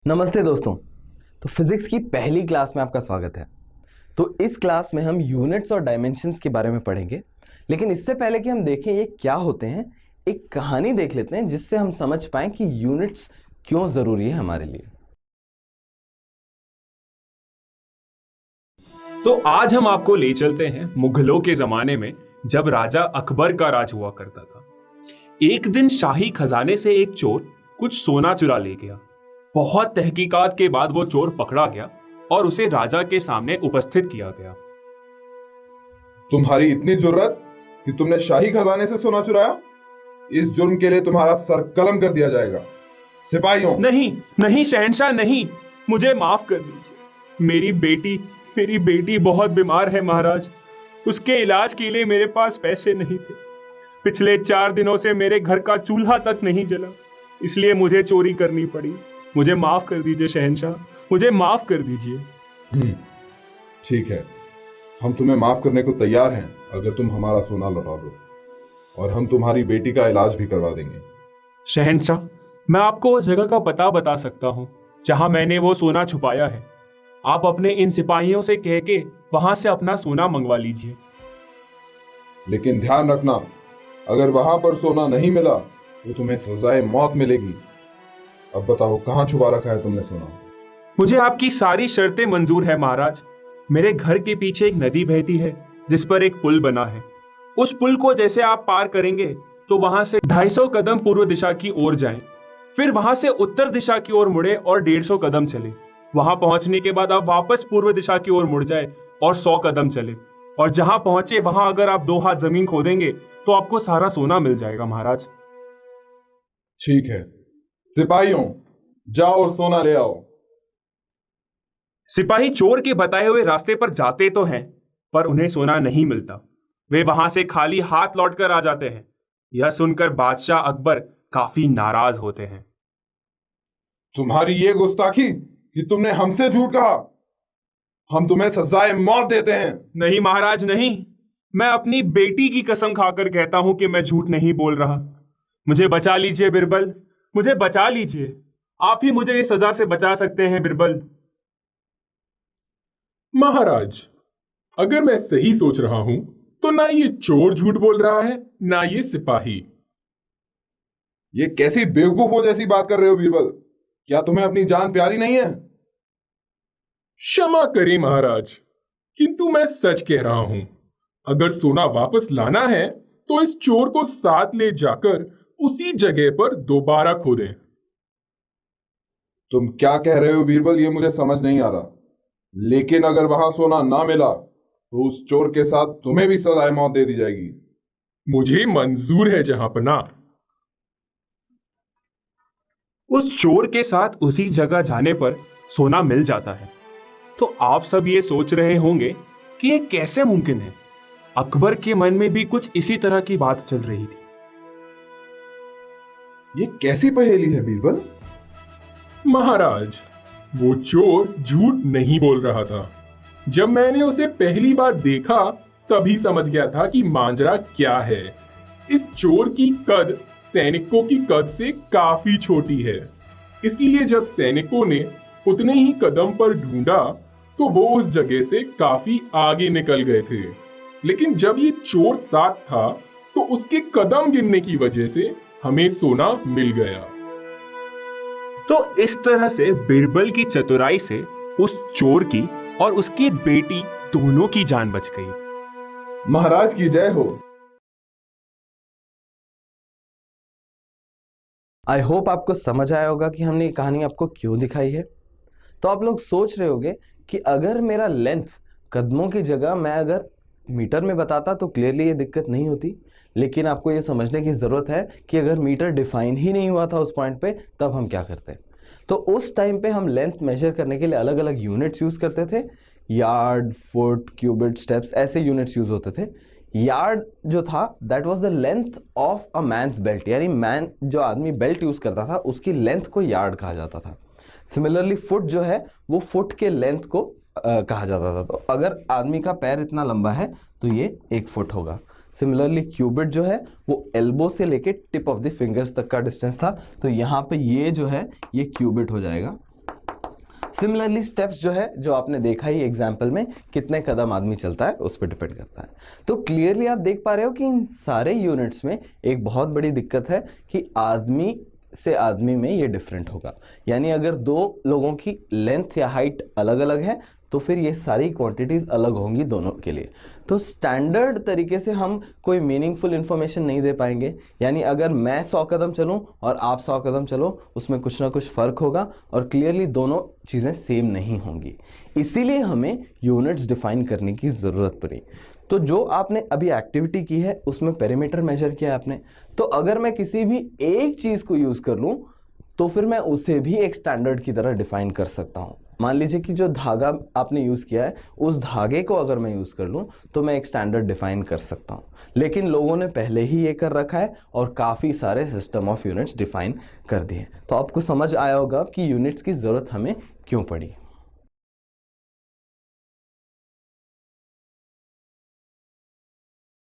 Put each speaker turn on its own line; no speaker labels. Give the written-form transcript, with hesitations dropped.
नमस्ते दोस्तों। तो फिजिक्स की पहली क्लास में आपका स्वागत है। तो इस क्लास में हम यूनिट्स और डायमेंशंस के बारे में पढ़ेंगे, लेकिन इससे पहले कि हम देखें ये क्या होते हैं, एक कहानी देख लेते हैं जिससे हम समझ पाएं कि यूनिट्स क्यों जरूरी है हमारे लिए।
तो आज हम आपको ले चलते हैं मुगलों के जमाने में, जब राजा अकबर का राज हुआ करता था। एक दिन शाही खजाने से एक चोर कुछ सोना चुरा ले गया। बहुत तहकीकात के बाद वो चोर पकड़ा गया और उसे राजा के सामने उपस्थित किया गया।
तुम्हारी इतनी जुर्रत कि तुमने शाही खजाने से सोना चुराया? इस जुर्म के लिए तुम्हारा सर कलम कर दिया जाएगा। सिपाहियों!
नहीं नहीं शहंशाह, नहीं, मुझे माफ कर दीजिए। मेरी बेटी बहुत बीमार है महाराज। उसके इलाज के लिए मेरे पास पैसे नहीं थे। पिछले 4 दिनों से मेरे घर का चूल्हा तक नहीं जला, इसलिए मुझे चोरी करनी पड़ी। मुझे माफ कर दीजिए शहंशाह, मुझे माफ कर दीजिए।
ठीक है, हम तुम्हें माफ करने को तैयार हैं अगर तुम हमारा सोना लौटा दो, और हम तुम्हारी बेटी का इलाज भी करवा देंगे।
शहंशाह, मैं आपको उस जगह का पता बता सकता हूँ जहां मैंने वो सोना छुपाया है। आप अपने इन सिपाहियों से कह के वहां से अपना सोना मंगवा लीजिए।
लेकिन ध्यान रखना, अगर वहां पर सोना नहीं मिला तो तुम्हें सजाए मौत मिलेगी। अब बताओ, कहाँ छुपा रखा है तुमने सोना?
मुझे आपकी सारी शर्तें मंजूर है महाराज। मेरे घर के पीछे एक नदी बहती है जिस पर एक पुल बना है। उस पुल को जैसे आप पार करेंगे तो वहां से 250 कदम पूर्व दिशा की ओर जाएं, फिर वहां से उत्तर दिशा की ओर मुड़े और 150 कदम चले। वहां पहुंचने के बाद आप वापस पूर्व दिशा की ओर मुड़ जाए और 100 कदम चले, और जहां पहुंचे वहां अगर आप 2 हाथ जमीन खोदेंगे तो आपको सारा सोना मिल जाएगा महाराज।
ठीक है, सिपाहियों जाओ और सोना ले आओ।
सिपाही चोर के बताए हुए रास्ते पर जाते तो हैं, पर उन्हें सोना नहीं मिलता। वे वहां से खाली हाथ लौटकर आ जाते हैं। यह सुनकर बादशाह अकबर काफी नाराज होते हैं।
तुम्हारी ये गुस्ताखी कि तुमने हमसे झूठ कहा। हम तुम्हें सजाए मौत देते हैं।
नहीं महाराज, नहीं। मैं अपनी बेटी की कसम खाकर कहता हूं कि मैं झूठ नहीं बोल रहा। मुझे बचा लीजिए बिरबल, मुझे बचा लीजिए। आप ही मुझे इस सजा से बचा सकते हैं बिरबल।
महाराज, अगर मैं सही सोच रहा हूं तो ना ये चोर झूठ बोल रहा है ना ये सिपाही।
ये कैसी बेवकूफों जैसी बात कर रहे हो बीरबल? क्या तुम्हें अपनी जान प्यारी नहीं है?
क्षमा करें महाराज, किंतु मैं सच कह रहा हूं। अगर सोना वापस लाना है तो इस चोर को साथ ले जाकर उसी जगह पर दोबारा खोदें।
तुम क्या कह रहे हो बीरबल, ये मुझे समझ नहीं आ रहा। लेकिन अगर वहां सोना ना मिला तो उस चोर के साथ तुम्हें भी सजाए मौत दे दी जाएगी।
मुझे मंजूर है जहांपना।
उस चोर के साथ उसी जगह जाने पर सोना मिल जाता है। तो आप सब ये सोच रहे होंगे कि ये कैसे मुमकिन है। अकबर के मन में भी कुछ इसी तरह की बात चल रही थी।
ये कैसी पहेली है बीरबल?
महाराज, वो चोर झूठ नहीं बोल रहा था। जब मैंने उसे पहली बार देखा तभी समझ गया था कि मांजरा क्या है। इस चोर की कद सैनिकों की कद से काफी छोटी है, इसलिए जब सैनिकों ने उतने ही कदम पर ढूंढा तो वो उस जगह से काफी आगे निकल गए थे। लेकिन जब ये चोर साथ था तो उसके कदम गिनने की वजह से हमें सोना मिल गया।
तो इस तरह से बिरबल की चतुराई से उस चोर की और उसकी बेटी दोनों की जान बच गई।
महाराज की जय हो।
आई होप आपको समझ आया होगा कि हमने ये कहानी आपको क्यों दिखाई है। तो आप लोग सोच रहे होंगे कि अगर मेरा लेंथ कदमों की जगह मैं अगर मीटर में बताता तो क्लियरली ये दिक्कत नहीं होती। लेकिन आपको ये समझने की ज़रूरत है कि अगर मीटर डिफाइन ही नहीं हुआ था उस पॉइंट पे, तब हम क्या करते। तो उस टाइम पे हम लेंथ मेजर करने के लिए अलग अलग यूनिट्स यूज़ करते थे। यार्ड, फुट, क्यूबिट, स्टेप्स, ऐसे यूनिट्स यूज़ होते थे। यार्ड जो था that was the length of a man's belt, यानी मैन जो आदमी बेल्ट यूज़ करता था उसकी लेंथ को यार्ड कहा जाता था। सिमिलरली फुट जो है वो फुट के लेंथ को कहा जाता था। तो अगर आदमी का पैर इतना लंबा है तो ये 1 फुट होगा। सिमिलरली क्यूबिट जो है वो एल्बो से लेके टिप ऑफ द फिंगर्स तक का डिस्टेंस था। तो यहाँ पे ये जो है ये क्यूबिट हो जाएगा। सिमिलरली स्टेप्स जो है, जो आपने देखा ही एग्जाम्पल में, कितने कदम आदमी चलता है उस पर डिपेंड करता है। तो क्लियरली आप देख पा रहे हो कि इन सारे यूनिट्स में एक बहुत बड़ी दिक्कत है कि आदमी से आदमी में ये डिफरेंट होगा। यानी अगर दो लोगों की लेंथ या हाइट अलग अलग है तो फिर ये सारी क्वांटिटीज अलग होंगी दोनों के लिए। तो स्टैंडर्ड तरीके से हम कोई मीनिंगफुल इंफॉर्मेशन नहीं दे पाएंगे। यानी अगर मैं 100 कदम चलूं और आप 100 कदम चलो, उसमें कुछ ना कुछ फर्क होगा और क्लियरली दोनों चीज़ें सेम नहीं होंगी। इसीलिए हमें यूनिट्स डिफाइन करने की ज़रूरत पड़ी। तो जो आपने अभी एक्टिविटी की है उसमें पेरीमीटर मेजर किया आपने, तो अगर मैं किसी भी एक चीज़ को यूज़ कर लूँ तो फिर मैं उसे भी एक स्टैंडर्ड की तरह डिफाइन कर सकता हूँ। मान लीजिए कि जो धागा आपने यूज़ किया है उस धागे को अगर मैं यूज़ कर लूँ तो मैं एक स्टैंडर्ड डिफाइन कर सकता हूँ। लेकिन लोगों ने पहले ही ये कर रखा है और काफ़ी सारे सिस्टम ऑफ यूनिट्स डिफाइन कर दिए। तो आपको समझ आया होगा कि यूनिट्स की ज़रूरत हमें क्यों पड़ी।